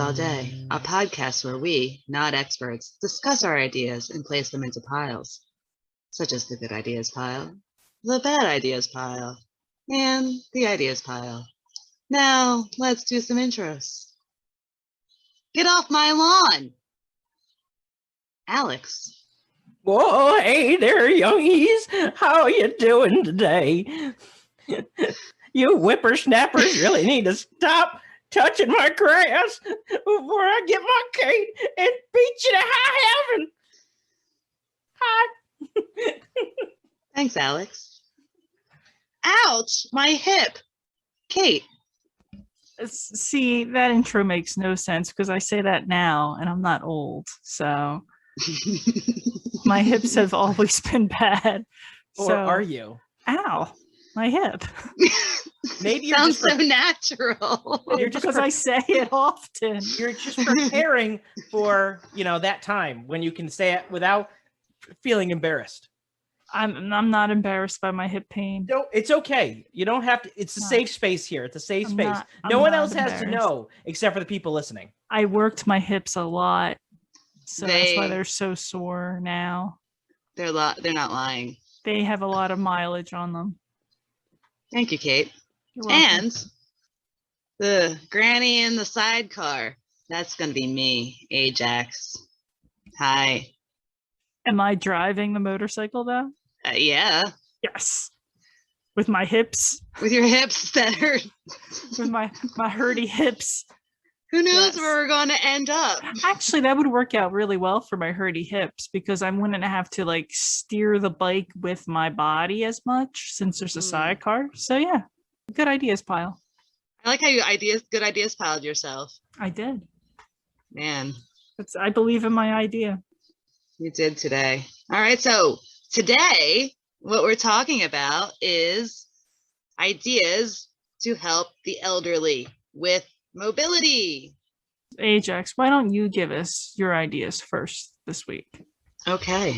All Day, a podcast where we, not experts, discuss our ideas and place them into piles, such as the good ideas pile, the bad ideas pile, and the ideas pile. Now, let's do some intros. Get off my lawn! Alex. Whoa, hey there, youngies. How you doing today? You whippersnappers really need to stop touching my grass before I get my cane and beat you to high heaven. Hi. Thanks, Alex. Ouch, my hip. Kate. See, that intro makes no sense because I say that now and I'm not old. So my hips have always been bad. Or are you? Ow, my hip. Maybe you're sounds so natural. You're just because I say it often. You're just preparing for, that time when you can say it without feeling embarrassed. I'm not embarrassed by my hip pain. No, it's okay. You don't have to. It's a safe space here. It's a safe space. No one else has to know except for the people listening. I worked my hips a lot, so that's why they're so sore now. They're not lying. They have a lot of mileage on them. Thank you, Kate. And the granny in the sidecar. That's going to be me, Ajax. Hi. Am I driving the motorcycle though? Yeah. Yes. With my hips. With your hips that hurt. With my hurty hips. Who knows where we're going to end up? Actually, that would work out really well for my hurty hips because I wouldn't have to steer the bike with my body as much since there's a sidecar. So yeah, good ideas pile. I like how you good ideas piled yourself. I did. Man. I believe in my idea. You did today. All right. So today, what we're talking about is ideas to help the elderly with mobility. Ajax, why don't you give us your ideas first this week? Okay.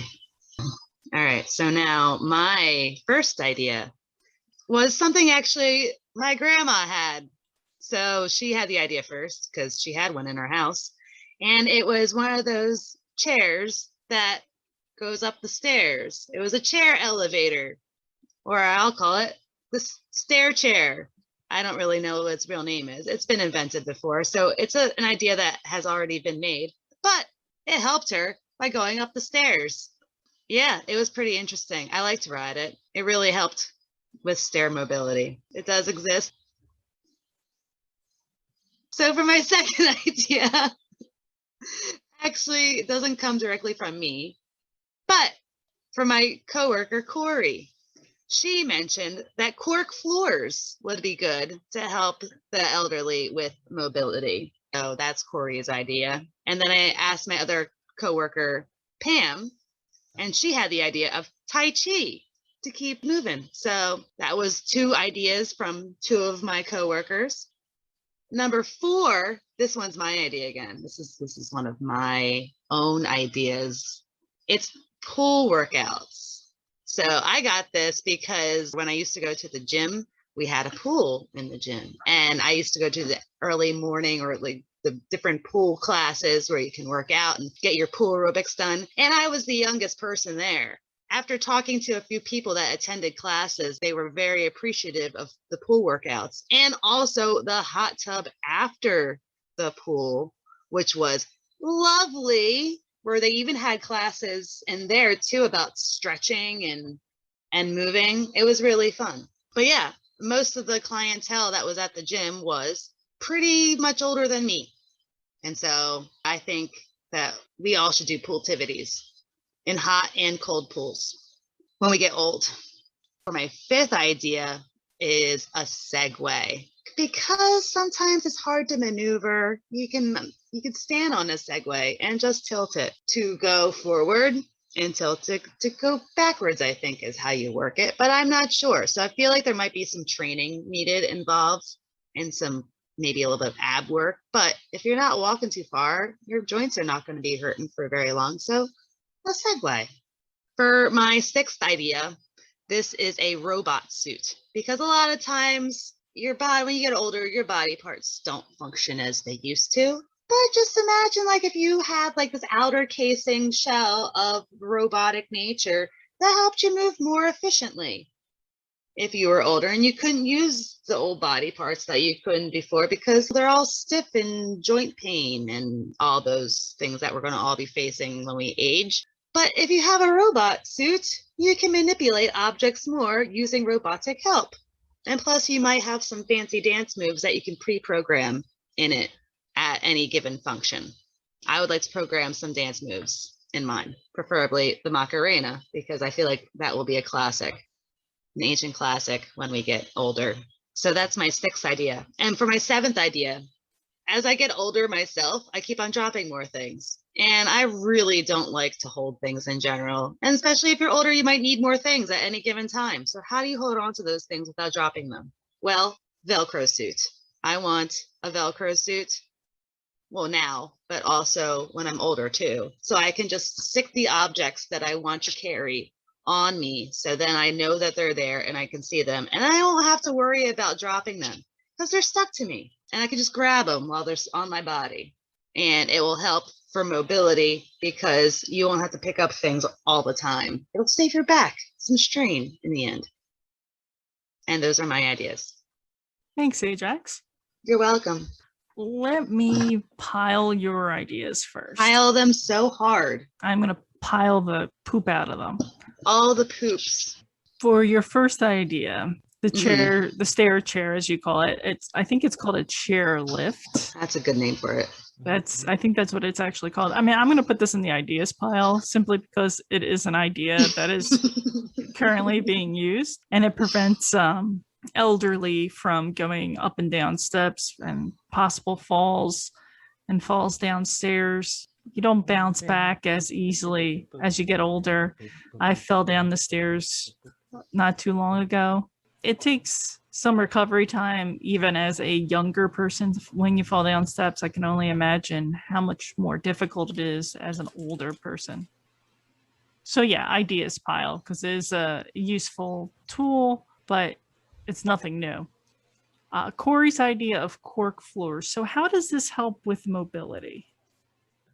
All right. So now my first idea was something actually my grandma had. So she had the idea first because she had one in her house. And it was one of those chairs that goes up the stairs. It was a chair elevator, or I'll call it the stair chair. I don't really know what its real name is. It's been invented before. So it's an idea that has already been made, but it helped her by going up the stairs. Yeah, it was pretty interesting. I like to ride it. It really helped with stair mobility. It does exist. So for my second idea, actually, it doesn't come directly from me, but from my coworker, Corey. She mentioned that cork floors would be good to help the elderly with mobility. So that's Corey's idea. And then I asked my other coworker, Pam, and she had the idea of Tai Chi to keep moving. So that was 2 ideas from 2 of my coworkers. Number 4, this one's my idea again. This is one of my own ideas. It's pool workouts. So I got this because when I used to go to the gym, we had a pool in the gym. And I used to go to the early morning or the different pool classes where you can work out and get your pool aerobics done. And I was the youngest person there. After talking to a few people that attended classes, they were very appreciative of the pool workouts and also the hot tub after the pool, which was lovely, where they even had classes in there too about stretching and moving. It was really fun. But yeah, most of the clientele that was at the gym was pretty much older than me. And so I think that we all should do pooltivities in hot and cold pools when we get old. For my 5th idea is a Segway, because sometimes it's hard to maneuver. You can stand on a Segway and just tilt it to go forward and tilt it to go backwards, I think is how you work it, but I'm not sure. So I feel like there might be some training needed involved and maybe a little bit of ab work, but if you're not walking too far, your joints are not going to be hurting for very long. So a Segway. For my 6th idea, this is a robot suit, because a lot of times your body, when you get older, your body parts don't function as they used to. But just imagine like if you had like this outer casing shell of robotic nature that helped you move more efficiently if you were older and you couldn't use the old body parts that you couldn't before because they're all stiff and joint pain and all those things that we're going to all be facing when we age. But if you have a robot suit, you can manipulate objects more using robotic help. And plus, you might have some fancy dance moves that you can pre-program in it at any given function. I would like to program some dance moves in mine, preferably the Macarena, because I feel like that will be a classic, an ancient classic when we get older. So that's my 6th idea. And for my 7th idea, as I get older myself, I keep on dropping more things. And I really don't like to hold things in general. And especially if you're older, you might need more things at any given time. So how do you hold on to those things without dropping them? Well, Velcro suit. I want a Velcro suit. Well, now, but also when I'm older too. So I can just stick the objects that I want to carry on me. So then I know that they're there and I can see them. And I don't have to worry about dropping them because they're stuck to me. And I can just grab them while they're on my body. And it will help for mobility because you won't have to pick up things all the time. It'll save your back some strain in the end. And those are my ideas. Thanks, Ajax. You're welcome. Let me pile your ideas first. Pile them so hard. I'm going to pile the poop out of them. All the poops. For your first idea, the chair, the stair chair, as you call it, I think it's called a chair lift. That's a good name for it. I think that's what it's actually called. I mean, I'm going to put this in the ideas pile simply because it is an idea that is currently being used, and it prevents elderly from going up and down steps and possible falls and falls downstairs. You don't bounce back as easily as you get older. I fell down the stairs not too long ago. It takes some recovery time, even as a younger person, when you fall down steps. I can only imagine how much more difficult it is as an older person. So yeah, ideas pile, because it is a useful tool, but it's nothing new. Corey's idea of cork floors. So how does this help with mobility?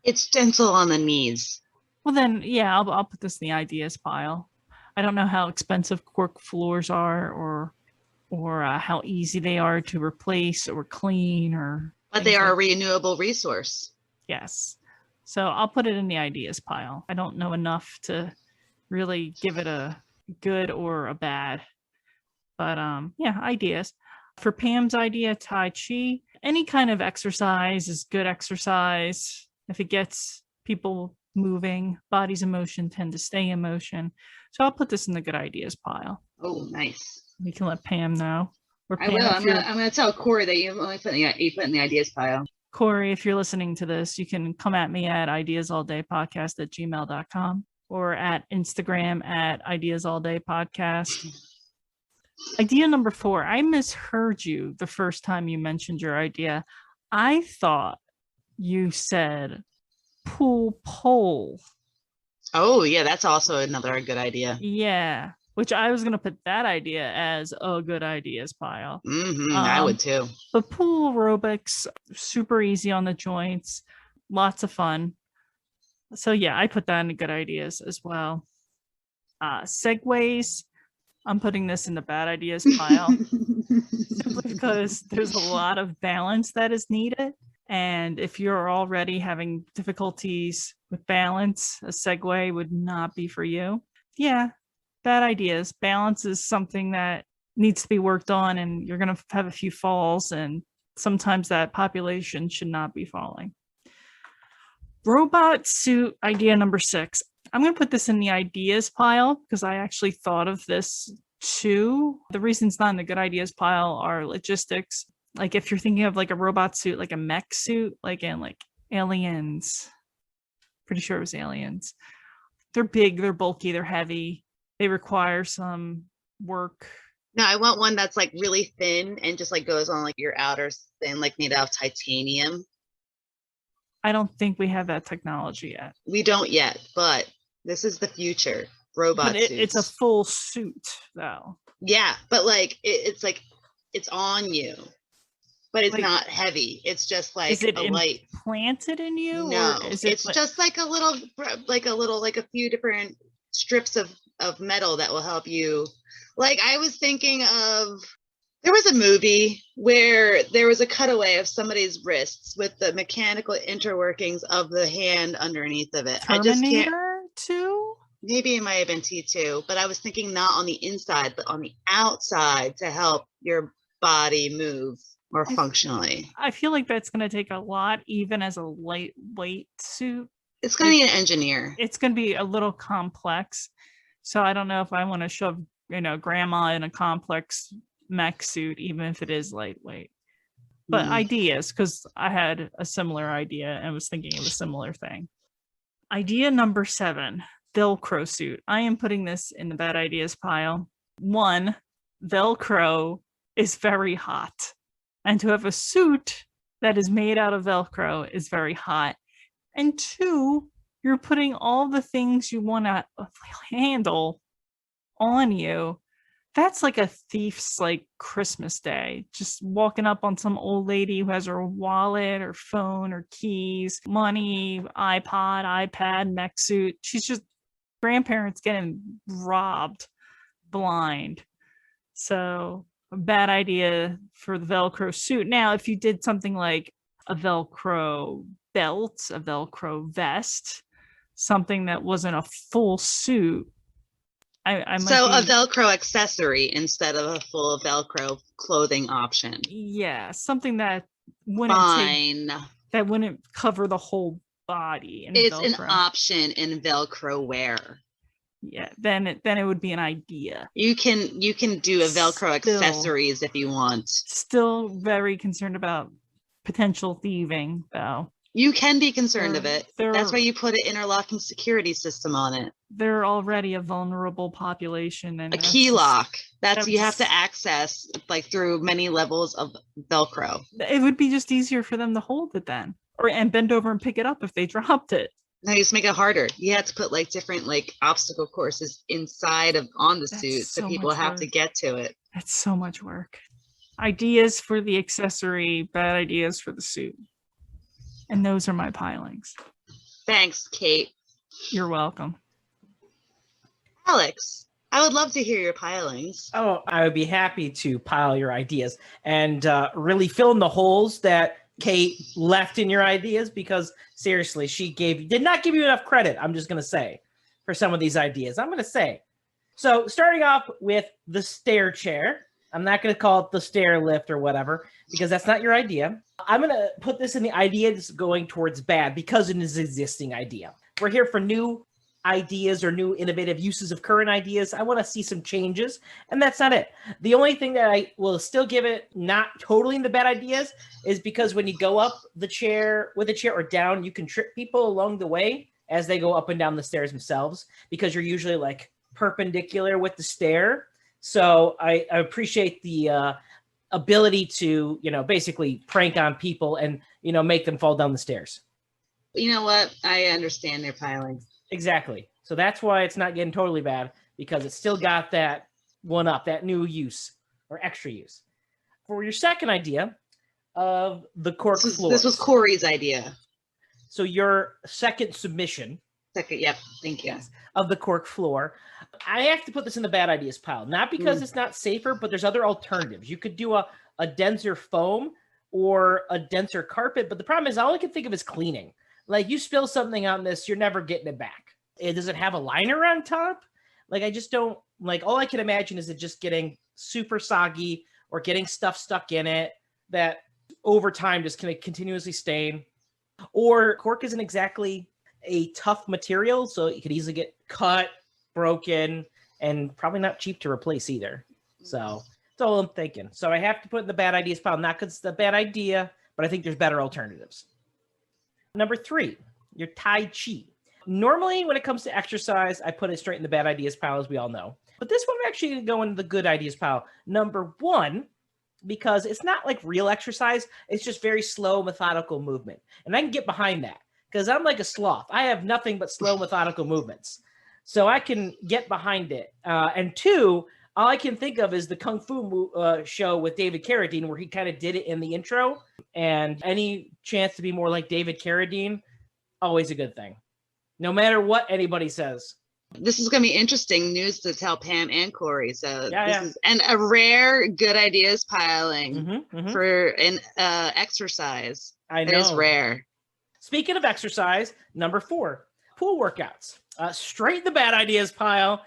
It's gentle on the knees. Well then, yeah, I'll put this in the ideas pile. I don't know how expensive cork floors are or how easy they are to replace or clean or. But they are a renewable resource. Yes. So I'll put it in the ideas pile. I don't know enough to really give it a good or a bad. But yeah, ideas. For Pam's idea, Tai Chi, any kind of exercise is good exercise. If it gets people moving, bodies in motion tend to stay in motion. So I'll put this in the good ideas pile. Oh, nice. We can let Pam know. Or Pam, I will. I'm gonna tell Corey that you only put in the ideas pile. Corey, if you're listening to this, you can come at me at ideasalldaypodcast@gmail.com or at Instagram at ideasalldaypodcast. Idea number 4. I misheard you the first time you mentioned your idea. I thought you said pool pole. Oh, yeah, that's also another good idea. Yeah, which I was going to put that idea as a good ideas pile. I would too. But pool aerobics, super easy on the joints, lots of fun. So yeah, I put that in the good ideas as well. Segways, I'm putting this in the bad ideas pile simply because there's a lot of balance that is needed. And if you're already having difficulties with balance, a Segway would not be for you. Yeah, bad ideas. Balance is something that needs to be worked on, and you're going to have a few falls, and sometimes that population should not be falling. Robot suit idea number 6. I'm going to put this in the ideas pile because I actually thought of this too. The reasons not in the good ideas pile are logistics. Like if you're thinking of like a robot suit, like a mech suit, like in like Aliens, pretty sure it was Aliens. They're big, they're bulky, they're heavy. They require some work. No, I want one that's like really thin and just like goes on like your outer thin, like made out of titanium. I don't think we have that technology yet. We don't yet, but this is the future. Robot suits. It's a full suit though. Yeah, but like it's on you. but it's Like, not heavy. It's just like is it a light. implanted in you, No, or is it it's just like a few different strips of metal that will help you. Like I was thinking of, there was a movie where there was a cutaway of somebody's wrists with the mechanical interworkings of the hand underneath of it. I just can't. Terminator 2? Maybe it might have been T2, but I was thinking not on the inside, but on the outside to help your body move more functionally. I feel like that's going to take a lot, even as a lightweight suit. It's going to need an engineer. It's going to be a little complex. So I don't know if I want to shove, grandma in a complex mech suit, even if it is lightweight. But ideas, because I had a similar idea and was thinking of a similar thing. Idea number 7, Velcro suit. I am putting this in the bad ideas pile. 1, Velcro is very hot. And to have a suit that is made out of Velcro is very hot. And 2, you're putting all the things you want to handle on you. That's like a thief's like Christmas day. Just walking up on some old lady who has her wallet or phone or keys, money, iPod, iPad, mech suit. She's just grandparents getting robbed blind. So a bad idea for the Velcro suit. Now, if you did something like a Velcro belt, a Velcro vest, something that wasn't a full suit, I might So a be, Velcro accessory instead of a full Velcro clothing option. yeah, something that wouldn't Fine. wouldn't cover the whole body in It's Velcro. an option in Velcro wear. Yeah, then it would be an idea. You can do a Velcro Still. accessories if you want. Still very concerned about potential thieving, though. You can be concerned of it. There That's are- why you put an interlocking security system on it. They're already a vulnerable population, and A that's key just- lock. that That's would you have just- to access like through many levels of Velcro. It would be just easier for them to hold it then, and bend over and pick it up if they dropped it. No, you just make it harder. You have to put like different like obstacle courses inside of on the That's suit so so people much have to work. get to it. That's so much work. Ideas for the accessory, bad ideas for the suit. And those are my pilings. Thanks, Kate. You're welcome. Alex, I would love to hear your pilings. Oh, I would be happy to pile your ideas and really fill in the holes that Kate left in your ideas, because seriously, she did not give you enough credit, I'm just going to say, for some of these ideas. I'm going to say. So starting off with the stair chair. I'm not going to call it the stair lift or whatever, because that's not your idea. I'm going to put this in the ideas going towards bad because it is an existing idea. We're here for new ideas or new innovative uses of current ideas. I want to see some changes, and that's not it. The only thing that I will still give it not totally in the bad ideas is because when you go up the chair with a chair or down, you can trip people along the way as they go up and down the stairs themselves, because you're usually like perpendicular with the stair. So I appreciate the ability to, basically prank on people and, make them fall down the stairs. You know what? I understand their pilings. Exactly. So that's why it's not getting totally bad, because it's still got that one up, that new use or extra use. For your second idea of the cork floors. This was Corey's idea. So your second submission. Second, yep. Thank you. Of the cork floor. I have to put this in the bad ideas pile, not because it's not safer, but there's other alternatives. You could do a denser foam or a denser carpet, but the problem is all I can think of is cleaning. Like, you spill something on this, you're never getting it back. Does it have a liner on top? Like, I just don't, like, all I can imagine is it just getting super soggy or getting stuff stuck in it that over time just can continuously stain. Or cork isn't exactly a tough material, so it could easily get cut, broken, and probably not cheap to replace either. So that's all I'm thinking. So I have to put in the bad ideas pile, not because it's a bad idea, but I think there's better alternatives. Number 3, your Tai Chi. Normally, when it comes to exercise, I put it straight in the bad ideas pile, as we all know. But this one, I'm actually going to go into the good ideas pile. Number 1, because it's not like real exercise. It's just very slow, methodical movement. And I can get behind that, because I'm like a sloth. I have nothing but slow, methodical movements. So I can get behind it. And 2, All I can think of is the Kung Fu show with David Carradine, where he kind of did it in the intro. And any chance to be more like David Carradine, always a good thing. No matter what anybody says. This is going to be interesting news to tell Pam and Corey. So Yeah. is a rare good ideas piling for an exercise. I know. It is rare. Speaking of exercise, number 4, pool workouts. Straight the bad ideas pile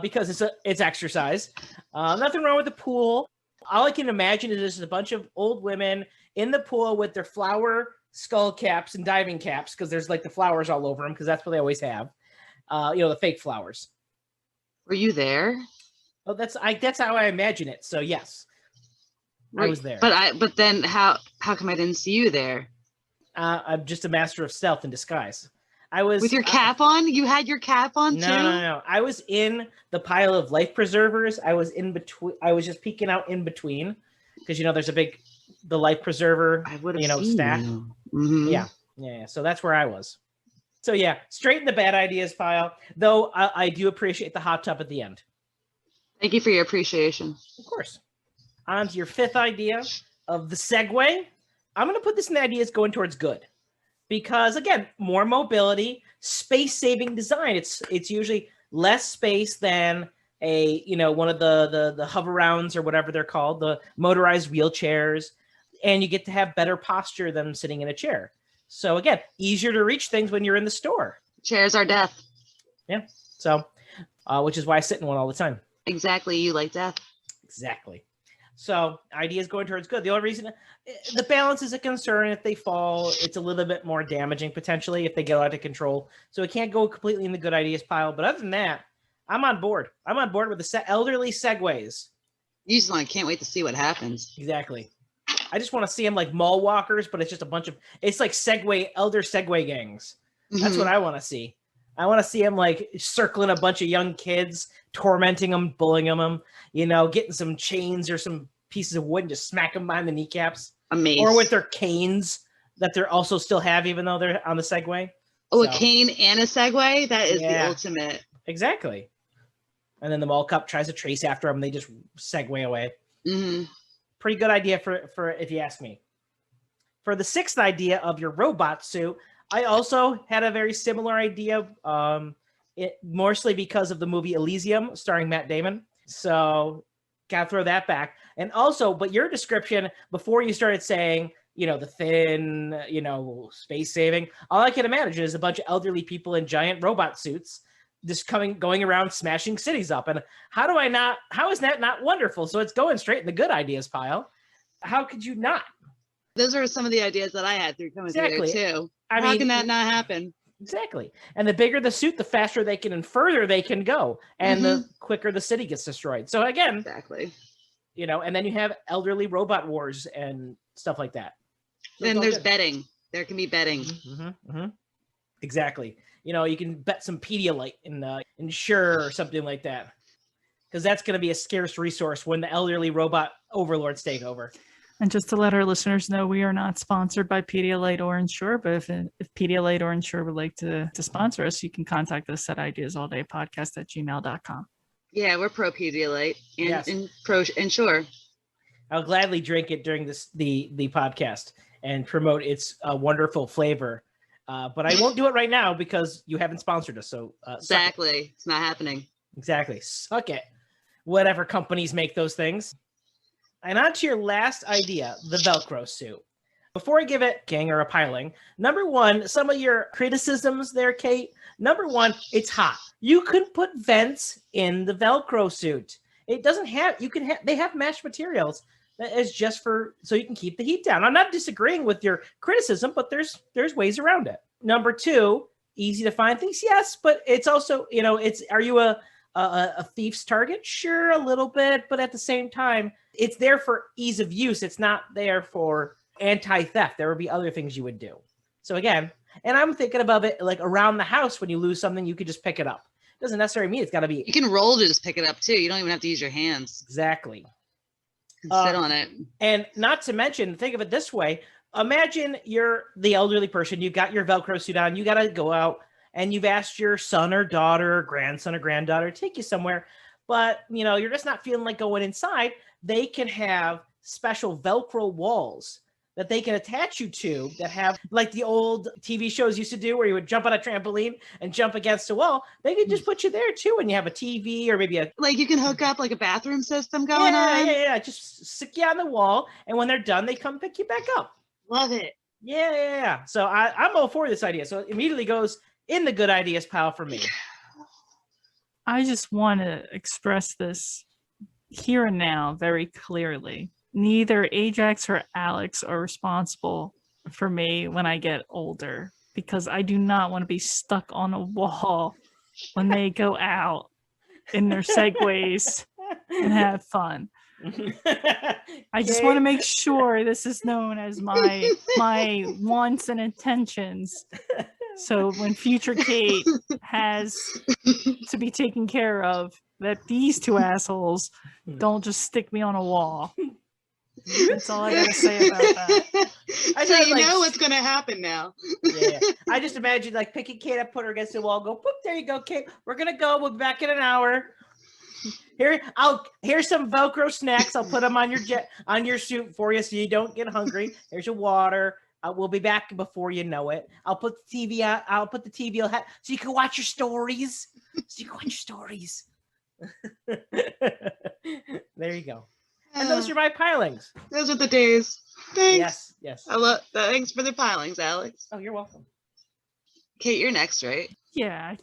because it's exercise. Nothing wrong with the pool. All I can imagine is this is a bunch of old women in the pool with their flower skull caps and diving caps, because there's like the flowers all over them, because that's what they always have. The fake flowers. Were you there? Oh, that's how I imagine it. So yes, I was there. But then how come I didn't see you there? I'm just a master of stealth and disguise. I was with your cap on. You had your cap on too. No. I was in the pile of life preservers. I was in between. I was just peeking out in between, because there's the life preserver. I would have seen stack. You. Mm-hmm. Yeah. So that's where I was. So yeah, straight in the bad ideas pile. Though I do appreciate the hot tub at the end. Thank you for your appreciation. Of course. On to your 5th idea of the segue. I'm going to put this in the ideas going towards good. Because again, more mobility, space-saving design. It's usually less space than a one of the hover rounds or whatever they're called, the motorized wheelchairs, and you get to have better posture than sitting in a chair. So again, easier to reach things when you're in the store. Chairs are death. Yeah. So, which is why I sit in one all the time. Exactly. You like death. Exactly. So ideas going towards good. The only reason the balance is a concern. If they fall, it's a little bit more damaging potentially if they get out of control. So it can't go completely in the good ideas pile. But other than that, I'm on board. I'm on board with the elderly segways. You just can't wait to see what happens. Exactly. I just want to see them like mall walkers, but it's just it's like elder Segway gangs. That's what I want to see. I want to see them like circling a bunch of young kids, tormenting them, bullying them, getting some chains or some pieces of wood and just smack them behind the kneecaps. Amazing. Or with their canes that they're also still have, even though they're on the Segway. Oh, so. A cane and a Segway? That is the ultimate. Exactly. And then the mall cop tries to trace after them. And they just Segway away. Mm-hmm. Pretty good idea for if you ask me. For the 6th idea of your robot suit, I also had a very similar idea, mostly because of the movie Elysium starring Matt Damon. So gotta throw that back. And also, but your description before you started saying, the thin, space saving, all I can imagine is a bunch of elderly people in giant robot suits just going around smashing cities up. And how is that not wonderful? So it's going straight in the good ideas pile. How could you not? Those are some of the ideas that I had through coming through there too. How can that not happen? Exactly. And the bigger the suit, the faster they can and further they can go. And the quicker the city gets destroyed. So again, exactly. And then you have elderly robot wars and stuff like that. So then there's betting. There can be betting. Exactly. You can bet some Pedialyte in Sure or something like that. Because that's going to be a scarce resource when the elderly robot overlords take over. And just to let our listeners know, we are not sponsored by Pedialyte or Ensure, but if Pedialyte or Ensure would like to sponsor us, you can contact us at ideasalldaypodcast@gmail.com. Yeah, we're pro Pedialyte and pro Ensure. I'll gladly drink it during the podcast and promote its wonderful flavor. But I won't do it right now because you haven't sponsored us. So exactly. It's not happening. Exactly. Suck it. Whatever companies make those things. And on to your last idea, the Velcro suit. Before I give it king or a piling, number 1, some of your criticisms there, Kate. Number 1, it's hot. You can put vents in the Velcro suit. It doesn't have, they have mesh materials that is just so you can keep the heat down. I'm not disagreeing with your criticism, but there's ways around it. Number 2, easy to find things. Yes, but it's also, are you a thief's target? Sure, a little bit, but at the same time, it's there for ease of use. It's not there for anti-theft. There would be other things you would do. So again, and I'm thinking about it like around the house when you lose something, you could just pick it up. It doesn't necessarily mean it's got to be. You can roll to just pick it up too. You don't even have to use your hands. Exactly. Sit on it. And not to mention, think of it this way. Imagine you're the elderly person. You've got your Velcro suit on. You got to go out and you've asked your son or daughter, or grandson or granddaughter to take you somewhere. but you're just not feeling like going inside, they can have special Velcro walls that they can attach you to that have like the old TV shows used to do where you would jump on a trampoline and jump against a wall. They could just put you there too when you have a TV or maybe like you can hook up like a bathroom system going on. Yeah. Just stick you on the wall, and when they're done, they come pick you back up. Love it. Yeah. So I'm all for this idea. So it immediately goes in the good ideas pile for me. I just want to express this here and now very clearly. Neither Ajax or Alex are responsible for me when I get older, because I do not want to be stuck on a wall when they go out in their segways and have fun. I just want to make sure this is known as my wants and intentions. So when future Kate has to be taken care of, that these two assholes don't just stick me on a wall. That's all I gotta say about that. So you know what's gonna happen now. Yeah. I just imagine like picking Kate up, put her against the wall, go, boop, there you go, Kate. We're gonna go. We'll be back in an hour. Here's some Velcro snacks. I'll put them on your suit for you so you don't get hungry. Here's your water. We'll be back before you know it. I'll put the TV out. I'll put the TV on so you can watch your stories. There you go. And those are my pilings. Those are the days. Thanks. Yes. Thanks for the pilings, Alex. Oh, you're welcome. Kate, you're next, right? Yeah.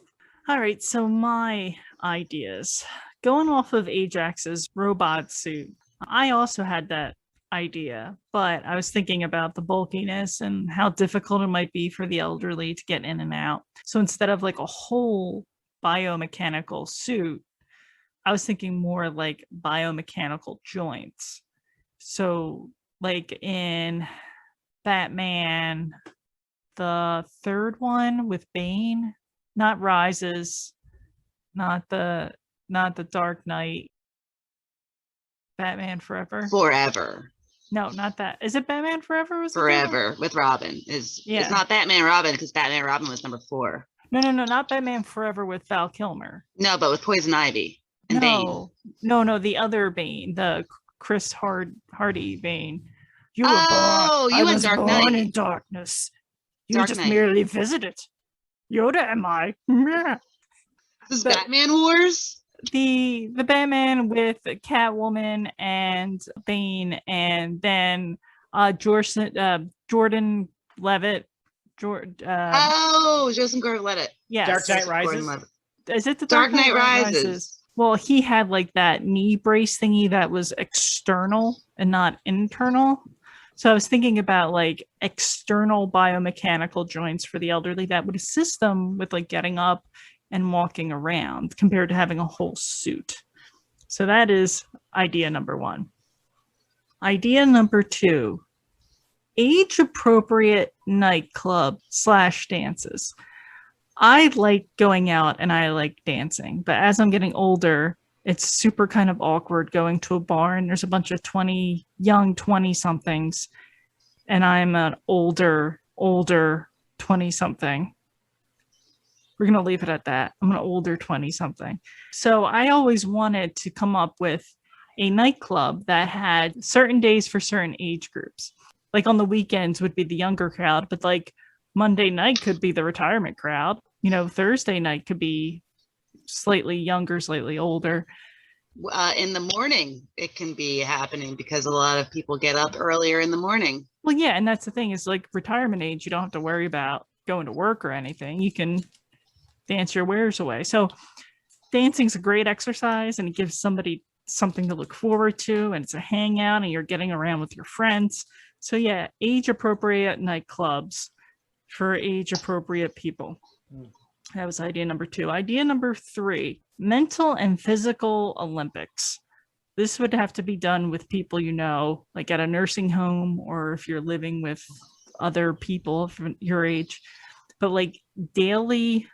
All right. So my ideas, going off of Ajax's robot suit, I also had that idea, but I was thinking about the bulkiness and how difficult it might be for the elderly to get in and out. So instead of like a whole biomechanical suit, I was thinking more like biomechanical joints. So like in Batman, the third one with Bane, not Rises, not the Dark Knight, Batman Forever. No, not that. Is it Batman Forever? Was Forever with Robin. It's not Batman Robin, because Batman Robin was number 4. No, not Batman Forever with Val Kilmer. No, but with Poison Ivy and Bane. No, the other Bane, the Chris Hardy Bane. You went Dark Knight. Born in darkness. You just merely visited. Yoda am I? This is Batman Wars? The Batman with Catwoman and Bane, and then Jordan Levitt. Joseph Gordon-Levitt. Yeah. Dark Knight Rises. Is it the Dark Knight Rises? Well, he had like that knee brace thingy that was external and not internal. So I was thinking about like external biomechanical joints for the elderly that would assist them with like getting up and walking around compared to having a whole suit. So that is idea number 1. Idea number 2, age-appropriate nightclub / dances. I like going out and I like dancing, but as I'm getting older, it's super kind of awkward going to a bar and there's a bunch of young 20-somethings, and I'm an older 20-something. We're going to leave it at that. I'm an older 20-something. So I always wanted to come up with a nightclub that had certain days for certain age groups. Like on the weekends would be the younger crowd, but like Monday night could be the retirement crowd. Thursday night could be slightly younger, slightly older. In the morning, it can be happening because a lot of people get up earlier in the morning. Well, yeah, and that's the thing is like retirement age, you don't have to worry about going to work or anything. You can dance your wares away. So dancing's a great exercise, and it gives somebody something to look forward to, and it's a hangout, and you're getting around with your friends. So yeah, age-appropriate nightclubs for age-appropriate people. That was idea number 2. Idea number 3, mental and physical Olympics. This would have to be done with people like at a nursing home, or if you're living with other people from your age, but like daily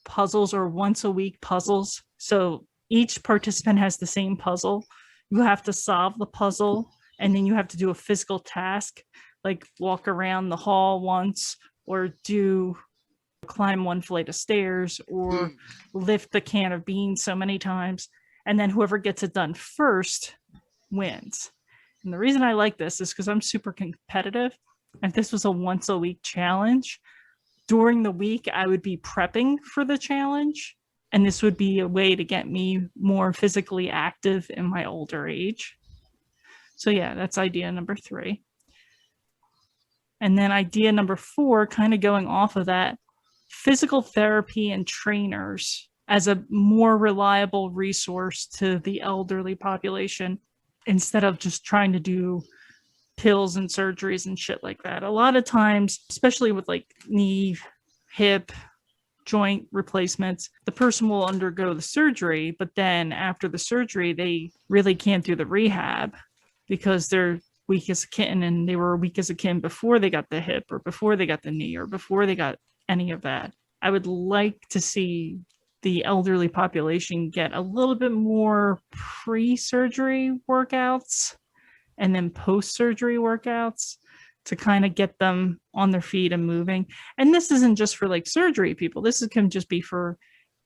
puzzles or once a week puzzles. So each participant has the same puzzle. You have to solve the puzzle, and then you have to do a physical task, like walk around the hall once, or climb one flight of stairs, or lift the can of beans so many times. And then whoever gets it done first wins. And the reason I like this is because I'm super competitive. If this was a once a week challenge, during the week, I would be prepping for the challenge. And this would be a way to get me more physically active in my older age. So yeah, that's idea number 3. And then idea number 4, kind of going off of that, physical therapy and trainers as a more reliable resource to the elderly population instead of just trying to do pills and surgeries and shit like that. A lot of times, especially with like knee, hip, joint replacements, the person will undergo the surgery, but then after the surgery, they really can't do the rehab because they're weak as a kitten, and they were weak as a kitten before they got the hip or before they got the knee or before they got any of that. I would like to see the elderly population get a little bit more pre-surgery workouts and then post-surgery workouts to kind of get them on their feet and moving. And this isn't just for like surgery people. This can just be for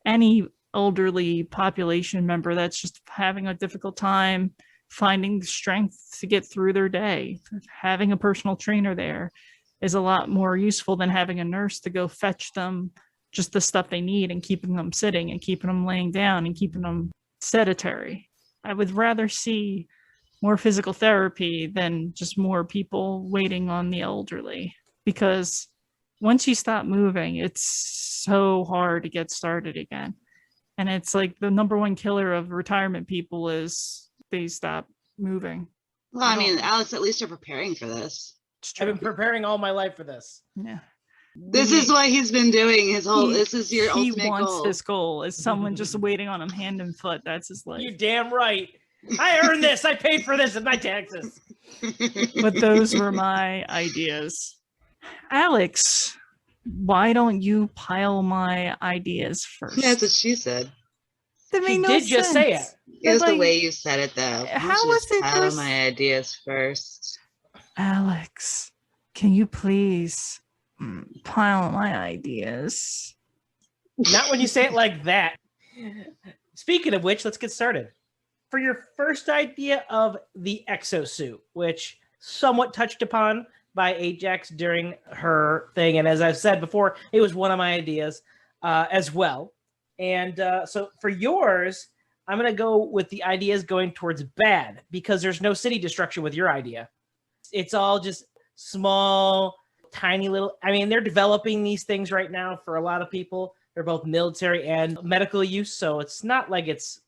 any elderly population member that's just having a difficult time finding the strength to get through their day. Having a personal trainer there is a lot more useful than having a nurse to go fetch them just the stuff they need and keeping them sitting and keeping them laying down and keeping them sedentary. I would rather see more physical therapy than just more people waiting on the elderly, because once you stop moving, it's so hard to get started again. And it's like the number one killer of retirement people is they stop moving. Well, I mean, Alex, at least you're preparing for this. I've been preparing all my life for this. Yeah. This is what he's been doing his whole, this is your ultimate goal. He wants this goal. Is someone just waiting on him hand and foot. That's his life. You damn right. I earned this. I paid for this in my taxes. But those were my ideas. Alex, why don't you pile my ideas first? That's what she said. That made She no did just say sense. it. It was Like, the way you said it, though. how was it pile first? my ideas first. Alex, can you please pile my ideas? Not when you say it like that. Speaking of which, let's get started. For your first idea of the exosuit, which somewhat touched upon by Ajax during her thing, and as I've said before, it was one of my ideas as well. And so for yours, I'm going to go with the ideas going towards bad, because there's no city destruction with your idea. It's all just small, tiny little, I mean, they're developing these things right now for a lot of people. They're both military and medical use, so it's not like it's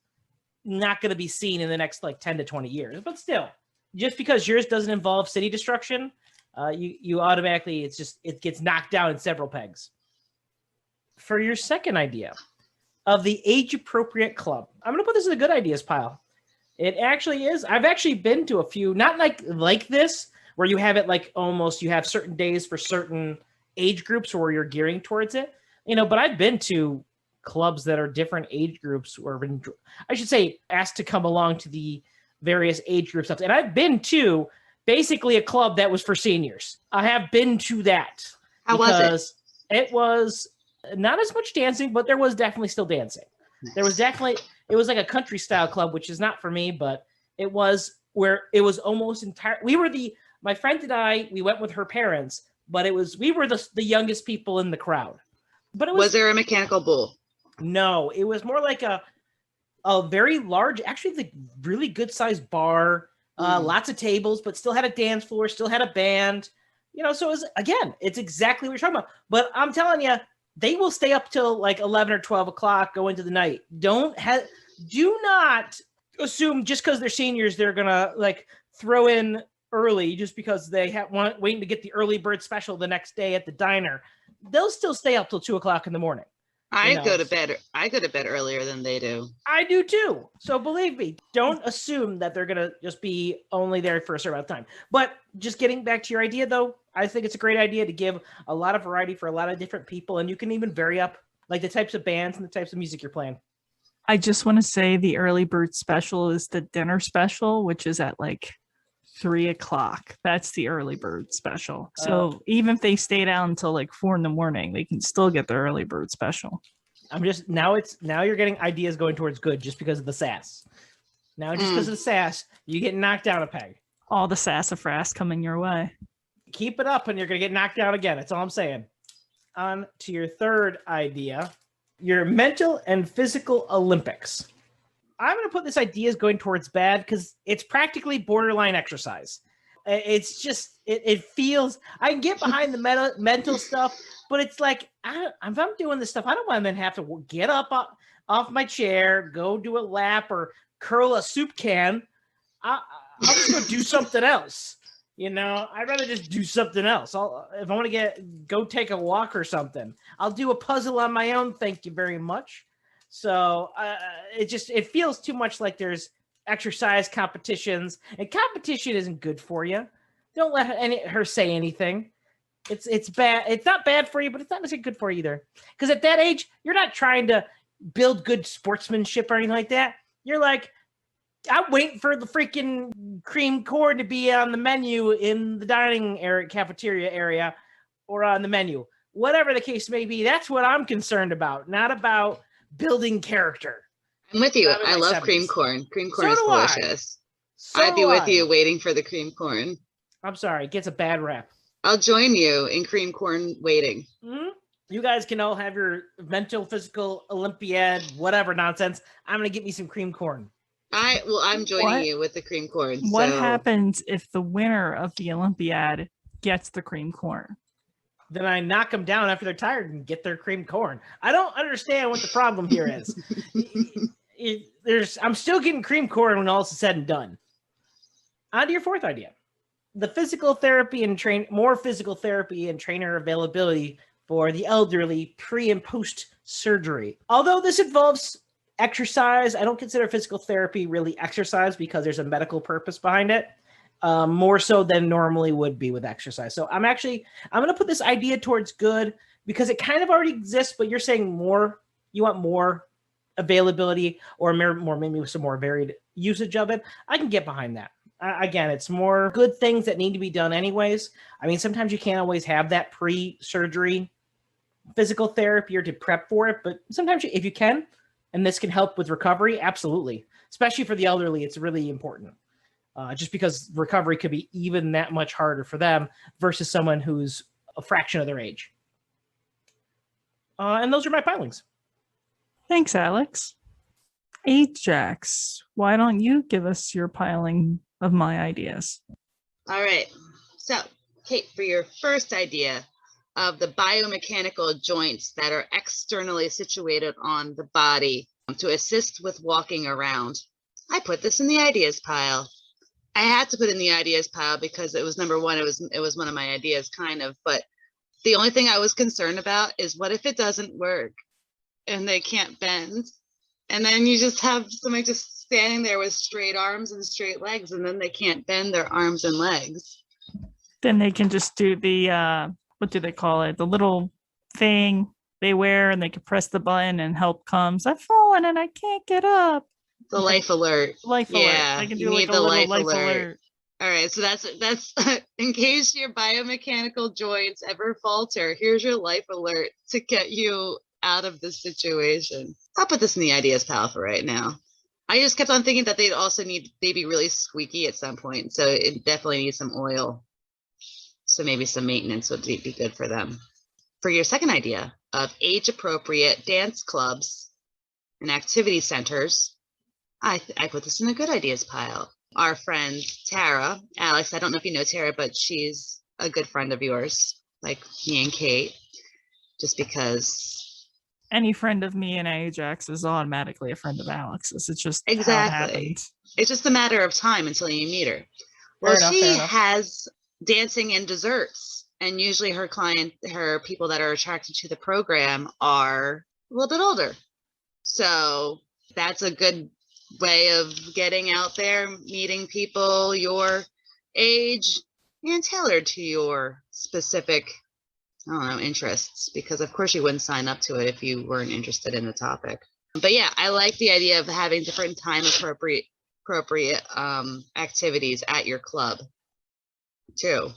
not going to be seen in the next like 10 to 20 years. But still, just because yours doesn't involve city destruction, you automatically, it gets knocked down in several pegs. For your second idea of the age-appropriate club, I'm going to put this in a good ideas pile. It actually is. I've actually been to a few, not like this, where you have it like almost, you have certain days for certain age groups where you're gearing towards it, but I've been to clubs that are different age groups, or I should say asked to come along to the various age group stuff. And I've been to basically a club that was for seniors. I have been to that. How was it? It was not as much dancing, but there was definitely still dancing. Nice. There was definitely, it was like a country style club, which is not for me, but it was where it was almost entire. My friend and I, we went with her parents, but we were the youngest people in the crowd. But was there a mechanical bull? No, it was more like a very large, actually the really good sized bar, lots of tables, but still had a dance floor, still had a band, so it was, again, it's exactly what you're talking about. But I'm telling you, they will stay up till like 11 or 12 o'clock, go into the night. Do not assume just because they're seniors, they're going to like throw in early just because they waiting to get the early bird special the next day at the diner. They'll still stay up till 2 o'clock in the morning. I go to bed earlier than they do. I do too. So believe me, don't assume that they're going to just be only there for a certain amount of time. But just getting back to your idea though, I think it's a great idea to give a lot of variety for a lot of different people. And you can even vary up like the types of bands and the types of music you're playing. I just want to say the early bird special is the dinner special, which is at like 3 o'clock. That's the early bird special. So even if they stayed out until like 4 a.m, they can still get the early bird special. now you're getting ideas going towards good just because of the sass. Now just because of the sass, you get knocked down a peg. All the sassafras coming your way. Keep it up and you're going to get knocked down again. That's all I'm saying. On to your third idea, your mental and physical Olympics. I'm going to put this idea as going towards bad because it's practically borderline exercise. It's just, it feels, I can get behind the mental stuff, but it's like, if I'm doing this stuff, I don't want to then have to get up off my chair, go do a lap or curl a soup can. I'll just go do something else. You know, I'd rather just do something else. If I want to go take a walk or something, I'll do a puzzle on my own. Thank you very much. So it feels too much like there's exercise competitions, and competition isn't good for you. Don't let her say anything. It's bad. It's not bad for you, but it's not necessarily good for you either. Because at that age, you're not trying to build good sportsmanship or anything like that. You're like, I'm waiting for the freaking cream corn to be on the menu in the dining area, cafeteria area, or on the menu. Whatever the case may be, that's what I'm concerned about, not about building character. I'm with you. I love cream corn. Cream corn is delicious. I'd be with you waiting for the cream corn. I'm sorry, it gets a bad rap. I'll join you in cream corn waiting. Mm-hmm. You guys can all have your mental, physical, Olympiad, whatever nonsense. I'm going to get me some cream corn. I'm joining you with the cream corn. What happens if the winner of the Olympiad gets the cream corn? Then I knock them down after they're tired and get their cream corn. I don't understand what the problem here is. I'm still getting cream corn when all is said and done. On to your fourth idea. The physical therapy and more physical therapy and trainer availability for the elderly pre and post surgery. Although this involves exercise, I don't consider physical therapy really exercise because there's a medical purpose behind it, more so than normally would be with exercise. So I'm going to put this idea towards good because it kind of already exists, but you're saying more, you want more availability or maybe some more varied usage of it. I can get behind that. Again, it's more good things that need to be done anyways. I mean, sometimes you can't always have that pre-surgery physical therapy or to prep for it, but sometimes if you can, and this can help with recovery, absolutely. Especially for the elderly, it's really important. Just because recovery could be even that much harder for them versus someone who's a fraction of their age. And those are my pilings. Thanks, Alex. Ajax, why don't you give us your piling of my ideas? All right. So, Kate, for your first idea of the biomechanical joints that are externally situated on the body to assist with walking around, I put this in the ideas pile. I had to put in the ideas pile because it was number one. It was one of my ideas, kind of. But the only thing I was concerned about is what if it doesn't work and they can't bend? And then you just have somebody just standing there with straight arms and straight legs, and then they can't bend their arms and legs. Then they can just do the, what do they call it? The little thing they wear, and they can press the button and help comes. I've fallen and I can't get up. The life alert. Life alert. Yeah, I can you do need like the a life little life alert. alert. All right, so that's in case your biomechanical joints ever falter, here's your life alert to get you out of this situation. I'll put this in the ideas pile for right now. I just kept on thinking that they'd be really squeaky at some point, so it definitely needs some oil. So maybe some maintenance would be good for them. For your second idea of age-appropriate dance clubs and activity centers, I put this in a good ideas pile. Our friend Tara, Alex, I don't know if you know Tara, but she's a good friend of yours, like me and Kate, just because. Any friend of me in Ajax is automatically a friend of Alex's. It's just exactly how it happens. It's just a matter of time until you meet her. Well, she has dancing and desserts, and usually her people that are attracted to the program are a little bit older. So that's a good way of getting out there, meeting people your age and tailored to your specific, interests, because of course you wouldn't sign up to it if you weren't interested in the topic. But yeah, I like the idea of having different time appropriate activities at your club too,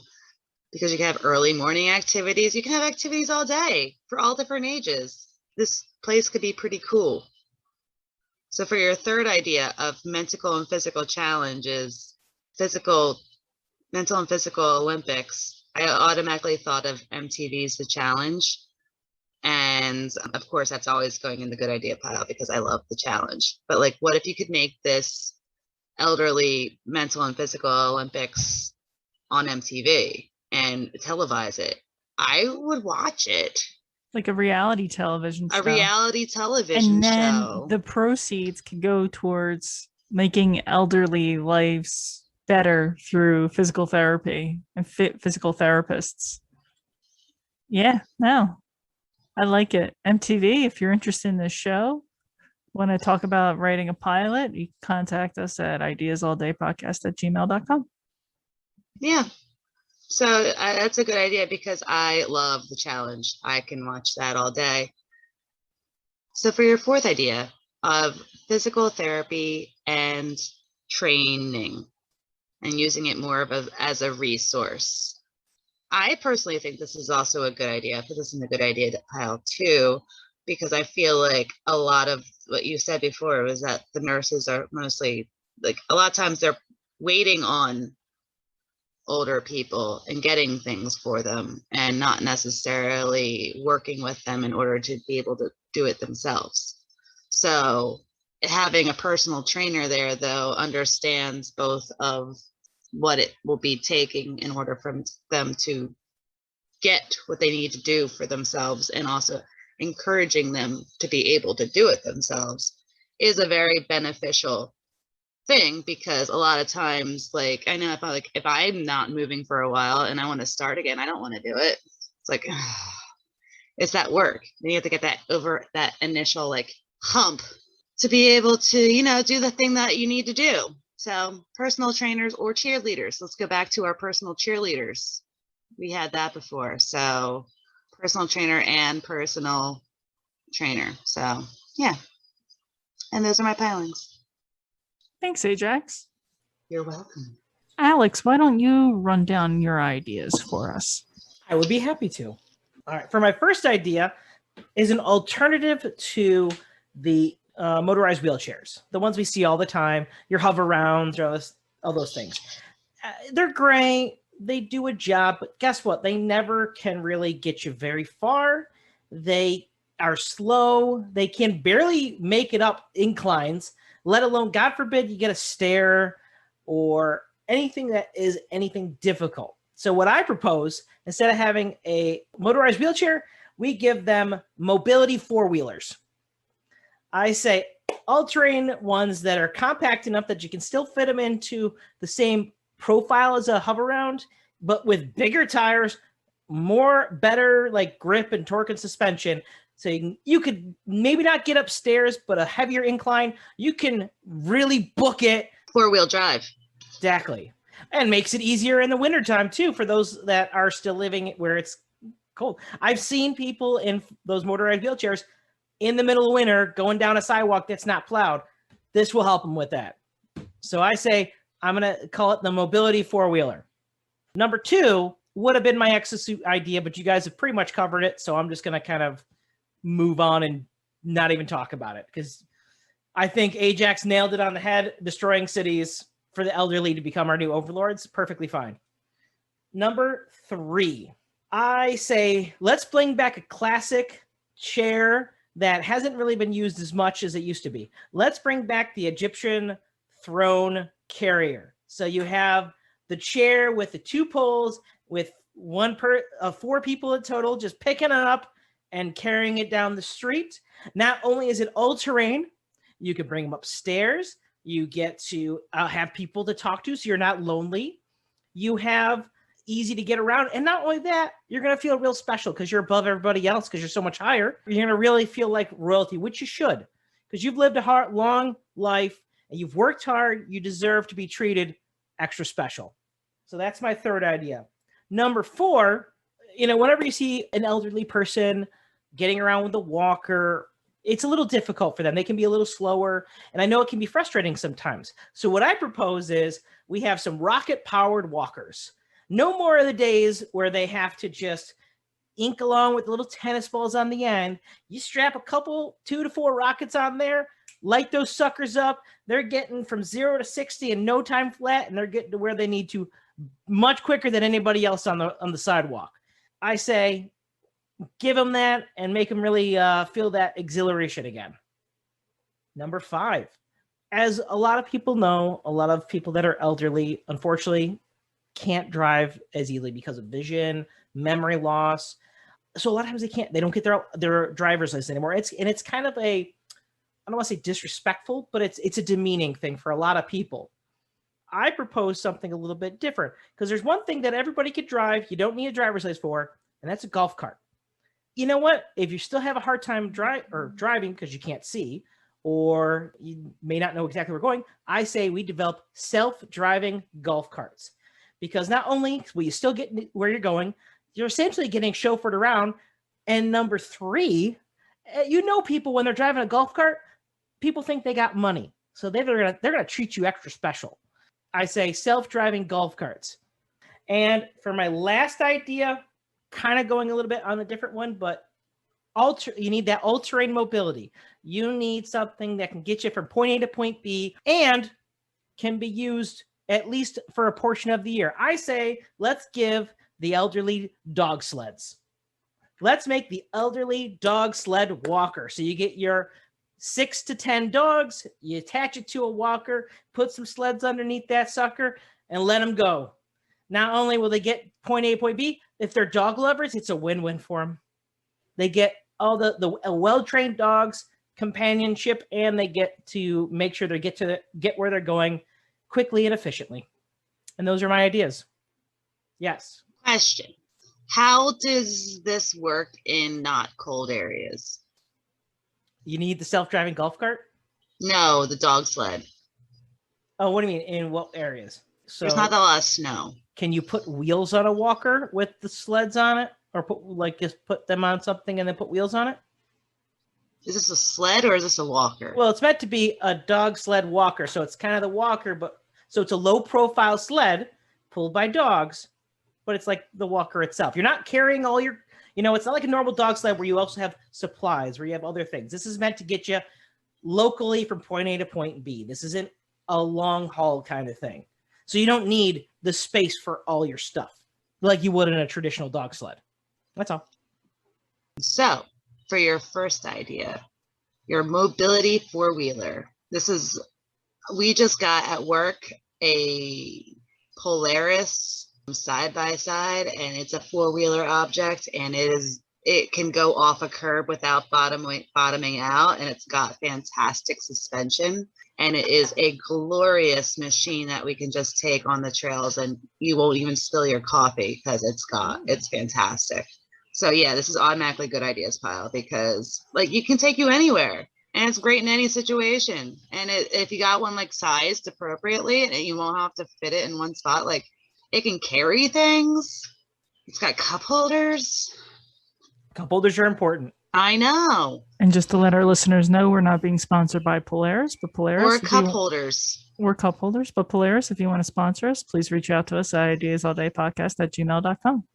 because you can have early morning activities. You can have activities all day for all different ages. This place could be pretty cool. So for your third idea of mental and physical challenges, mental and physical Olympics, I automatically thought of MTV's The Challenge. And of course, that's always going in the good idea pile because I love the challenge. But like, what if you could make this elderly mental and physical Olympics on MTV and televise it? I would watch it. Like a reality television show. A reality television and then show. The proceeds could go towards making elderly lives better through physical therapy and physical therapists. Yeah, no, I like it. MTV, if you're interested in this show, want to talk about writing a pilot, you can contact us at ideasaldaypodcast@gmail.com. Yeah. So that's a good idea because I love the challenge. I can watch that all day. So for your fourth idea of physical therapy and training and using it more as a resource, I personally think this is also a good idea. I put this in the good idea pile too, because I feel like a lot of what you said before was that the nurses are mostly like, a lot of times they're waiting on older people and getting things for them and not necessarily working with them in order to be able to do it themselves. So having a personal trainer there, though, understands both of what it will be taking in order for them to get what they need to do for themselves, and also encouraging them to be able to do it themselves, is a very beneficial thing. Because a lot of times, like, I know if I'm not moving for a while and I want to start again, I don't want to do it. It's like, it's that work. Then you have to get that over that initial like hump to be able to, do the thing that you need to do. So personal trainers or cheerleaders. Let's go back to our personal cheerleaders. We had that before. So personal trainer and personal trainer. So yeah. And those are my pilings. Thanks, Ajax. You're welcome. Alex, why don't you run down your ideas for us? I would be happy to. All right. For my first idea is an alternative to the motorized wheelchairs, the ones we see all the time, your hover rounds, all those things. They're great. They do a job, but guess what? They never can really get you very far. They are slow. They can barely make it up inclines, let alone, God forbid, you get a stair or anything that is anything difficult. So what I propose, instead of having a motorized wheelchair, we give them mobility four-wheelers. I say all-terrain ones that are compact enough that you can still fit them into the same profile as a hover round, but with bigger tires, better like grip and torque and suspension. So you could maybe not get upstairs, but a heavier incline, you can really book it. Four-wheel drive. Exactly. And makes it easier in the wintertime too, for those that are still living where it's cold. I've seen people in those motorized wheelchairs in the middle of winter going down a sidewalk that's not plowed. This will help them with that. So I say, I'm going to call it the mobility four-wheeler. Number 2 would have been my exosuit idea, but you guys have pretty much covered it. So I'm just going to kind of move on and not even talk about it, because I think Ajax nailed it on the head. Destroying cities for the elderly to become our new overlords. Perfectly fine. Number 3, I say, let's bring back a classic chair that hasn't really been used as much as it used to be. Let's bring back the Egyptian throne carrier. So you have the chair with the 2 poles with 4 people in total, just picking it up and carrying it down the street. Not only is it all-terrain, you can bring them upstairs. You get to have people to talk to, so you're not lonely. You have easy to get around. And not only that, you're going to feel real special because you're above everybody else because you're so much higher. You're going to really feel like royalty, which you should, because you've lived a long life and you've worked hard. You deserve to be treated extra special. So that's my third idea. Number 4, whenever you see an elderly person getting around with a walker, it's a little difficult for them. They can be a little slower, and I know it can be frustrating sometimes. So what I propose is we have some rocket-powered walkers. No more of the days where they have to just ink along with little tennis balls on the end. You strap a couple 2 to 4 rockets on there, light those suckers up. They're getting from 0 to 60 in no time flat, and they're getting to where they need to much quicker than anybody else on the sidewalk. I say, give them that and make them really feel that exhilaration again. Number 5. As a lot of people know, a lot of people that are elderly, unfortunately, can't drive as easily because of vision, memory loss. So a lot of times they don't get their driver's license anymore. It's kind of I don't want to say disrespectful, but it's a demeaning thing for a lot of people. I propose something a little bit different because there's one thing that everybody could drive. You don't need a driver's license for, and that's a golf cart. You know what? If you still have a hard time driving because you can't see, or you may not know exactly where you're going, I say we develop self-driving golf carts. Because not only will you still get where you're going, you're essentially getting chauffeured around. And number 3, people when they're driving a golf cart, people think they got money. So they're gonna treat you extra special. I say self-driving golf carts. And for my last idea, kind of going a little bit on a different one, but you need that all-terrain mobility. You need something that can get you from point A to point B and can be used at least for a portion of the year. I say, let's give the elderly dog sleds. Let's make the elderly dog sled walker. So you get your 6 to 10 dogs, you attach it to a walker, put some sleds underneath that sucker, and let them go. Not only will they get point A, point B, if they're dog lovers, it's a win-win for them. They get all the well-trained dogs, companionship, and they get to make sure they get where they're going quickly and efficiently. And those are my ideas. Yes. Question. How does this work in not cold areas? You need the self-driving golf cart? No, the dog sled. Oh, what do you mean? In what areas? So there's not a lot of snow. Can you put wheels on a walker with the sleds on it? Or just put them on something and then put wheels on it? Is this a sled or is this a walker? Well, it's meant to be a dog sled walker. So it's kind of the walker, so it's a low profile sled pulled by dogs, but it's like the walker itself. You're not carrying all your, it's not like a normal dog sled where you also have supplies, where you have other things. This is meant to get you locally from point A to point B. This isn't a long haul kind of thing. So you don't need the space for all your stuff like you would in a traditional dog sled. That's all. So for your first idea, your mobility four-wheeler. We just got at work a Polaris side-by-side, and it's a four-wheeler object, and it can go off a curb without bottoming out, and it's got fantastic suspension, and it is a glorious machine that we can just take on the trails, and you won't even spill your coffee because it's fantastic. So yeah, this is automatically good ideas pile because you can take you anywhere and it's great in any situation. And if you got one sized appropriately and you won't have to fit it in one spot, it can carry things. It's got cup holders. Cup holders are important. I know. And just to let our listeners know, we're not being sponsored by Polaris, but Polaris. Or cup holders. We're cup holders, but Polaris, if you want to sponsor us, please reach out to us at ideasalldaypodcast@gmail.com.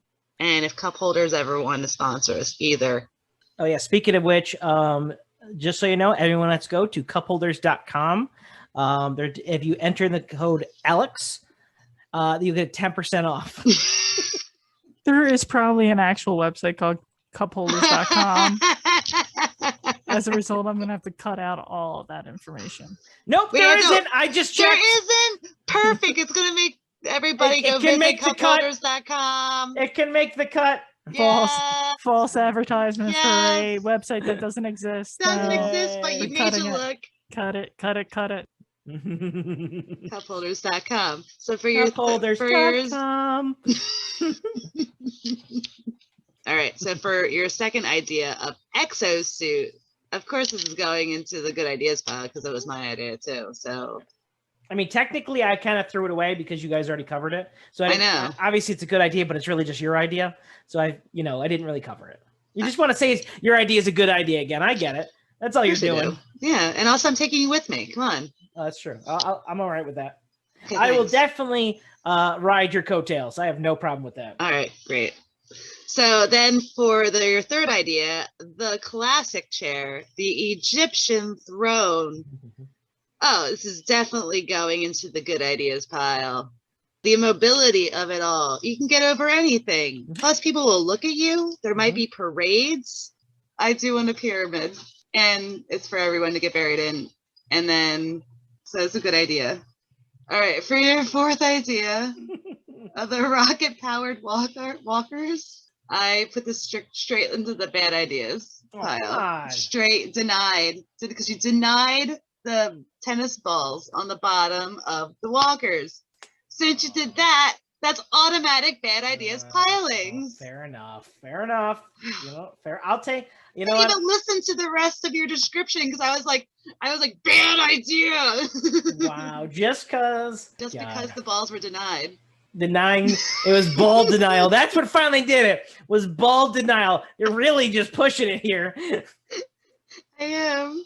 And if cup holders ever want to sponsor us either. Oh, yeah. Speaking of which, just so you know, everyone, let's go to cupholders.com. If you enter the code Alex, you get 10% off. There is probably an actual website called cupholders.com. As a result, I'm going to have to cut out all of that information. Nope, there isn't. I just checked. There isn't. Perfect. It's going to make everybody go visit cupholders.com. It can make the cut. False advertisement for a website that doesn't exist. Doesn't exist, but you need to look. Cut it. Cupholders.com. So for yours. All right. So for your second idea of exosuit, of course, this is going into the good ideas pile because it was my idea too. So. I mean, technically, I kind of threw it away because you guys already covered it. So I know. Obviously, it's a good idea, but it's really just your idea. So I didn't really cover it. You just want to say your idea is a good idea again. I get it. That's all you're doing. Yeah, and also I'm taking you with me. Come on. Oh, that's true. I'm all right with that. Okay, I will definitely ride your coattails. I have no problem with that. All right, great. So then for your third idea, the classic chair, the Egyptian throne. Oh, this is definitely going into the good ideas pile. The mobility of it all. You can get over anything. Plus, people will look at you. There might be parades. I do want a pyramid, and it's for everyone to get buried in. And then, so it's a good idea. All right, for your fourth idea of the rocket-powered walkers, I put this straight into the bad ideas pile. Straight denied, because you denied the tennis balls on the bottom of the walkers. Since you did that, that's automatic bad ideas pilings. Fair enough. You know, fair. I'll take. You know I what? didn't even listen to the rest of your description because I was like, bad idea. Wow, just because the balls were denied. Denying it was ball denial. That's what finally did it. Was ball denial. You're really just pushing it here. I am.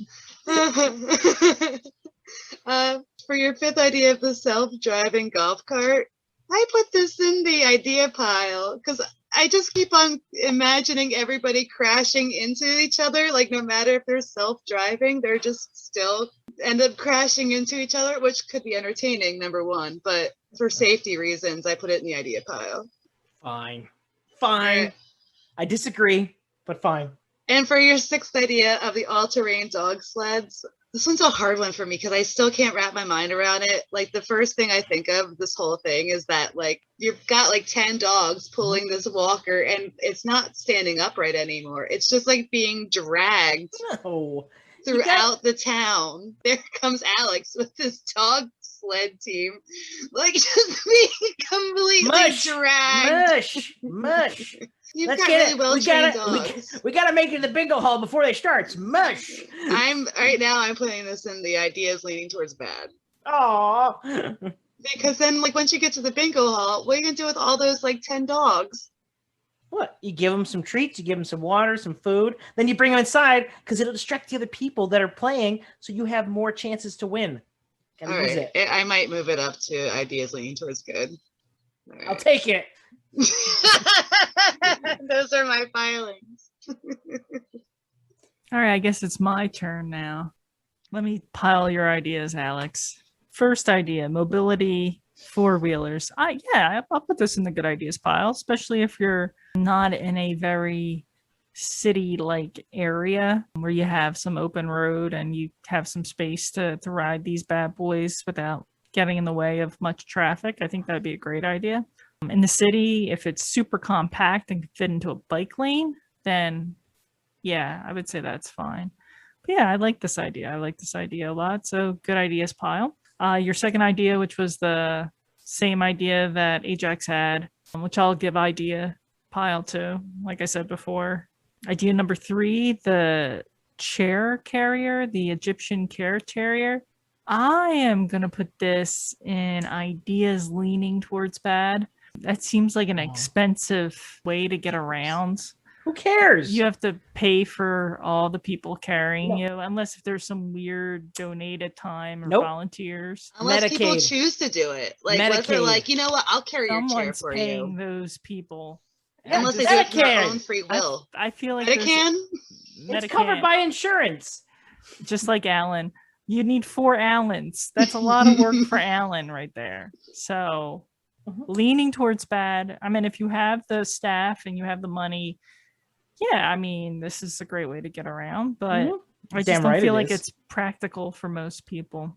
For your fifth idea of the self-driving golf cart, I put this in the idea pile because I just keep on imagining everybody crashing into each other. Like no matter if they're self-driving, they're just still end up crashing into each other, which could be entertaining, number one. But for safety reasons, I put it in the idea pile. Fine. Right. I disagree, but fine. And for your sixth idea of the all-terrain dog sleds, this one's a hard one for me because I still can't wrap my mind around it. Like the first thing I think of this whole thing is that like you've got like 10 dogs pulling this walker and it's not standing upright anymore. It's just like being dragged throughout the town. There comes Alex with his dog sled team, like just being completely dragged. Mush. You've got really well-trained dogs. We gotta make it to the bingo hall before they start. Mush. I'm putting this in the ideas leaning towards bad. Oh. Because then, like, once you get to the bingo hall, what are you gonna do with all those like 10 dogs? What? You give them some treats, you give them some water, some food, then you bring them inside because it'll distract the other people that are playing, so you have more chances to win. All right. I might move it up to ideas leaning towards good. Right. I'll take it. Those are my filings. All right, I guess it's my turn now. Let me pile your ideas, Alex. First idea, mobility four-wheelers. I'll put this in the good ideas pile, especially if you're not in a very city-like area where you have some open road and you have some space to ride these bad boys without getting in the way of much traffic. I think that'd be a great idea. In the city, if it's super compact and can fit into a bike lane, then yeah, I would say that's fine. But yeah, I like this idea. I like this idea a lot. So good ideas pile. Your second idea, which was the same idea that Ajax had, which I'll give idea pile to, like I said before. Idea number 3, the chair carrier, the Egyptian chair carrier. I am going to put this in ideas leaning towards bad. That seems like an expensive way to get around. Who cares? You have to pay for all the people carrying you, unless if there's some weird donated time or volunteers. Unless people choose to do it. Like, unless they're like, you know what, I'll carry your chair for you. Someone's paying those people. Unless they do it for their own free will. I feel like it's covered by insurance. Just like Alan. You need 4 Allens. That's a lot of work for Alan right there. So leaning towards bad. I mean, if you have the staff and you have the money, yeah, I mean, this is a great way to get around. But I just don't feel like it's practical for most people.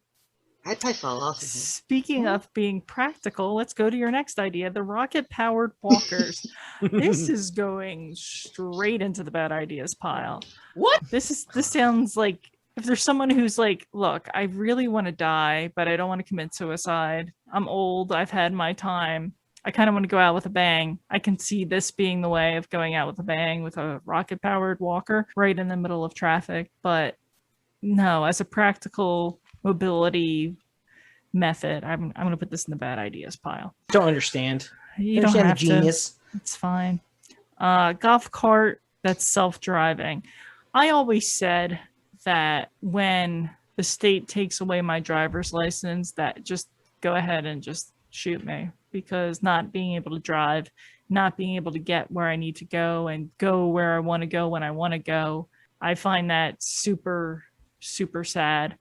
I'd probably fall off. Speaking of being practical, let's go to your next idea, the rocket-powered walkers. This is going straight into the bad ideas pile. What? This sounds like if there's someone who's like, look, I really want to die, but I don't want to commit suicide. I'm old. I've had my time. I kind of want to go out with a bang. I can see this being the way of going out with a bang with a rocket-powered walker right in the middle of traffic. But no, as a practical mobility method, I'm going to put this in the bad ideas pile. Don't understand. You don't have genius. To. It's fine. Golf cart that's self-driving. I always said that when the state takes away my driver's license, that just go ahead and just shoot me. because not being able to drive, not being able to get where I need to go and go where I want to go when I want to go, I find that super, super sad.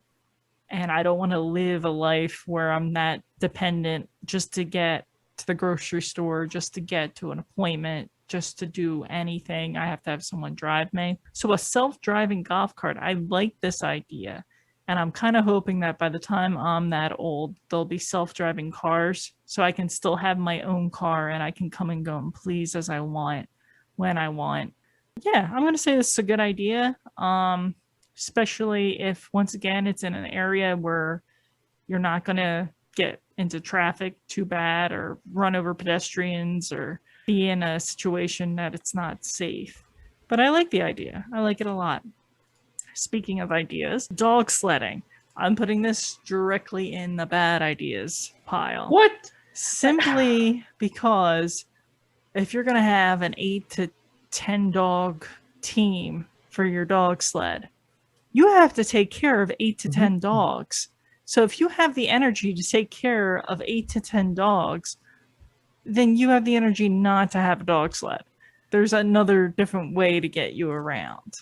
And I don't want to live a life where I'm that dependent just to get to the grocery store, just to get to an appointment, just to do anything. I have to have someone drive me. So a self-driving golf cart, I like this idea. And I'm kind of hoping that by the time I'm that old, there'll be self-driving cars so I can still have my own car and I can come and go and please as I want, when I want. Yeah, I'm going to say this is a good idea. Especially if, once again, it's in an area where you're not going to get into traffic too bad or run over pedestrians or be in a situation that it's not safe. But I like the idea. I like it a lot. Speaking of ideas, dog sledding. I'm putting this directly in the bad ideas pile. What? Simply because if you're going to have an 8 to 10 dog team for your dog sled, you have to take care of 8 to 10 dogs. So if you have the energy to take care of 8 to 10 dogs, then you have the energy not to have a dog sled. There's another different way to get you around.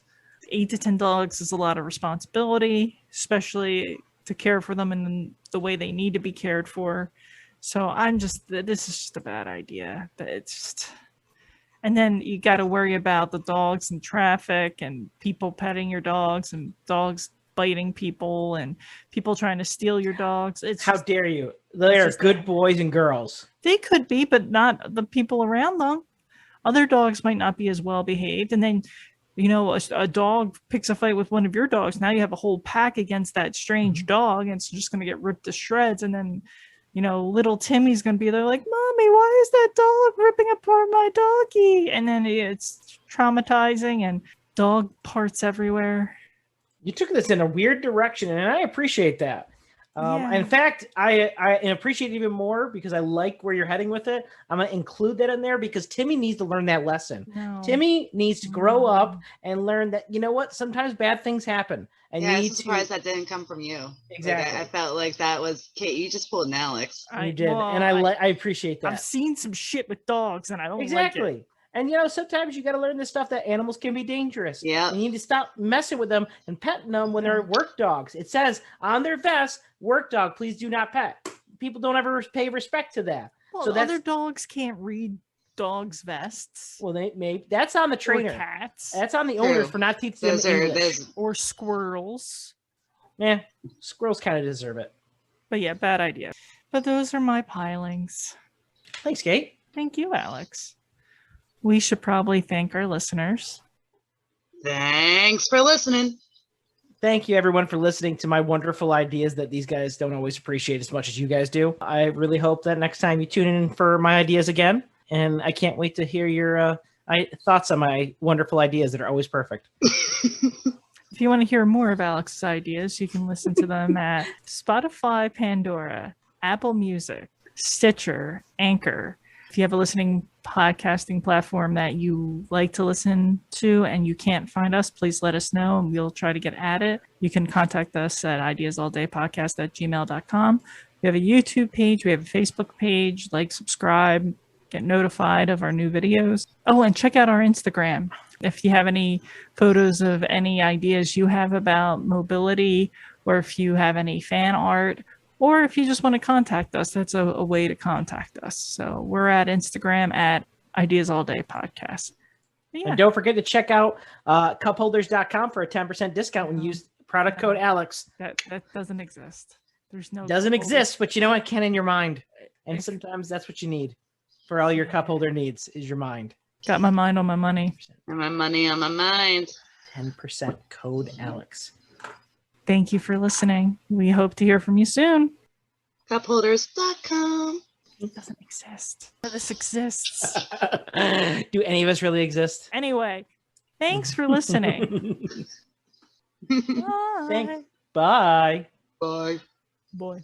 8 to 10 dogs is a lot of responsibility, especially to care for them in the way they need to be cared for. So this is just a bad idea. It's just... And then you got to worry about the dogs and traffic and people petting your dogs and dogs biting people and people trying to steal your dogs. How dare you? They are good boys and girls. They could be, but not the people around them. Other dogs might not be as well behaved. And then, a dog picks a fight with one of your dogs. Now you have a whole pack against that strange dog, and it's just going to get ripped to shreds. And then, little Timmy's going to be there like, Mommy, why is that dog ripping apart my doggy? And then it's traumatizing and dog parts everywhere. You took this in a weird direction, and I appreciate that. Yeah. In fact, I appreciate it even more because I like where you're heading with it. I'm going to include that in there because Timmy needs to learn that lesson. No. Timmy needs to grow up and learn that, you know what? Sometimes bad things happen. And yeah, I'm surprised that didn't come from you. Exactly. Like, I felt like that was Kate. You just pulled an Alex. You did, and I appreciate that. I've seen some shit with dogs, and I don't like it. And sometimes you got to learn this stuff that animals can be dangerous. Yeah, you need to stop messing with them and petting them when they're work dogs. It says on their vest, "Work dog, please do not pet." People don't ever pay respect to that. Well, so other dogs can't read dogs' vests. Well, that's on the trainer. Or cats. That's on the owners for not teaching them English. Or squirrels. Yeah, squirrels kind of deserve it. But yeah, bad idea. But those are my pilings. Thanks, Kate. Thank you, Alex. We should probably thank our listeners. Thanks for listening. Thank you, everyone, for listening to my wonderful ideas that these guys don't always appreciate as much as you guys do. I really hope that next time you tune in for my ideas again. And I can't wait to hear your thoughts on my wonderful ideas that are always perfect. If you want to hear more of Alex's ideas, you can listen to them at Spotify, Pandora, Apple Music, Stitcher, Anchor. If you have a listening podcasting platform that you like to listen to and you can't find us, please let us know and we'll try to get at it. You can contact us at ideasaldaypodcast@gmail.com. We have a YouTube page. We have a Facebook page. Like, subscribe, get notified of our new videos. Oh, and check out our Instagram. If you have any photos of any ideas you have about mobility, or if you have any fan art, or if you just want to contact us, that's a way to contact us. So we're at Instagram at Ideas All Day Podcast. Yeah. And don't forget to check out cupholders.com for a 10% discount when you use product code Alex. That doesn't exist. There's no doesn't exist, but you know what can in your mind. And sometimes that's what you need for all your cup holder needs is your mind. Got my mind on my money. And my money on my mind. 10% code Alex. Thank you for listening. We hope to hear from you soon. Cupholders.com. It doesn't exist. This exists. Do any of us really exist? Anyway, thanks for listening. Bye. Bye. Bye. Bye.